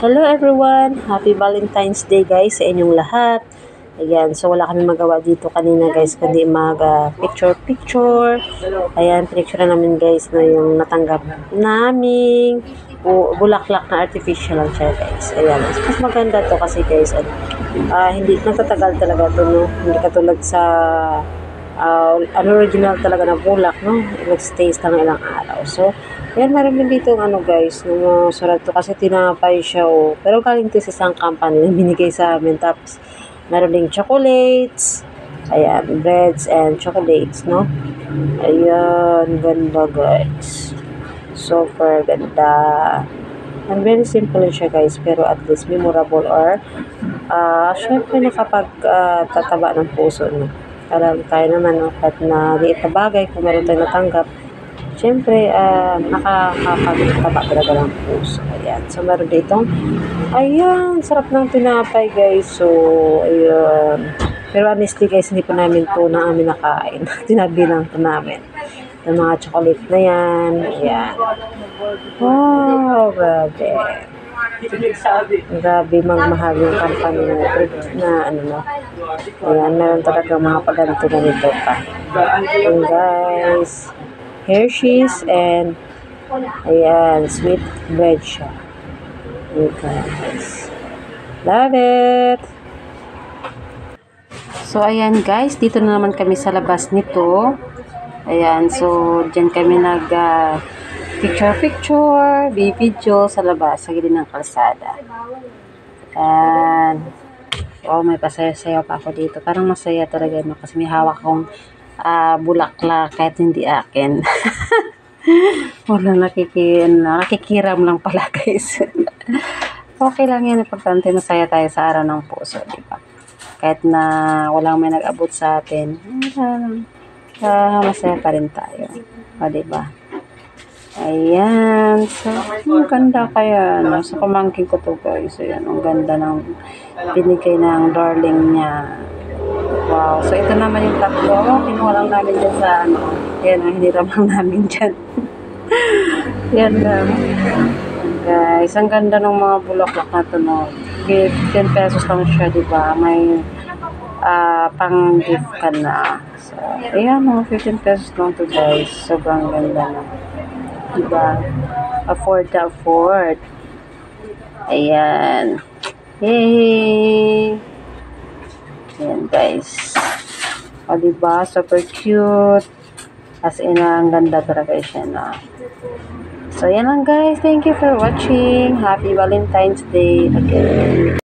Hello everyone! Happy Valentine's Day guys sa inyong lahat. Ayan, so wala kami magawa dito kanina guys, kundi picture-picture. Ayan, pinicture namin guys na yung natanggap naming bulaklak na artificial lang siya guys. Ayan, mas maganda to kasi guys, hindi nagtatagal talaga to, no? Hindi katulad sa original talaga na bulak, no? Nag-stays lang ilang araw. So, ayan, meron din dito guys, surat to kasi tinapay siya, oh. Pero galing to sa isang company na binigay sa amin. Tapos, meron ding chocolates. Ayan, breads and chocolates, no? Ayan, ganda guys. Super ganda. And very simple siya guys, pero at least memorable or syempre nakapag-tataba ng puso, no? Alam tayo naman, no? At na liit na bagay, kung meron tayo natanggap, siyempre, nakakapagtaba talaga ng puso. Ayan. So, meron ditong, ayan, sarap ng tinapay, guys. So, ayan. Pero honestly, guys, hindi po namin to na amin nakain. Tinabi lang po namin. Yung mga chocolate na yan. Ayan. Wow, grabe. Grabe, magmahal yung company na ayan, meron talaga mga paganto na nito pa. Ayan, guys. Hershey's and ayan, sweet bread siya. Okay, guys. Love it! So, ayan guys, dito na naman kami sa labas nito. Ayan, so, dyan kami picture-picture, video sa labas, sa gilid ng kalsada. Ayan. Oh, may pasaya-saya pa ako dito. Parang masaya talaga, no? Kasi may hawak akong bulaklak kahit hindi akin. Wala, nakikiram lang pala guys. Okay lang yan, importante masaya tayo sa araw ng puso, diba? Kahit na walang may nag-abot sa atin, masaya pa rin tayo, o diba? Ayan, so ang ganda kaya, no? Sa pamangkin ko to guys. Ayan, ang ganda ng binigay ng darling niya. Wow, so ito naman yung tatlo. Kinuha lang namin dyan sa yan, hiniram lang namin dyan. Yan lang. Guys, ang ganda ng mga bulaklak na to, no? 10 pesos lang siya, diba? May pang gift ka na. So, ayan, 15 pesos lang to guys. Sobrang ganda na. Diba? Afford. Ayan. Yay! Ayan guys. O diba? Super cute. As in, ang ganda talaga siya na. So, yan lang guys. Thank you for watching. Happy Valentine's Day again.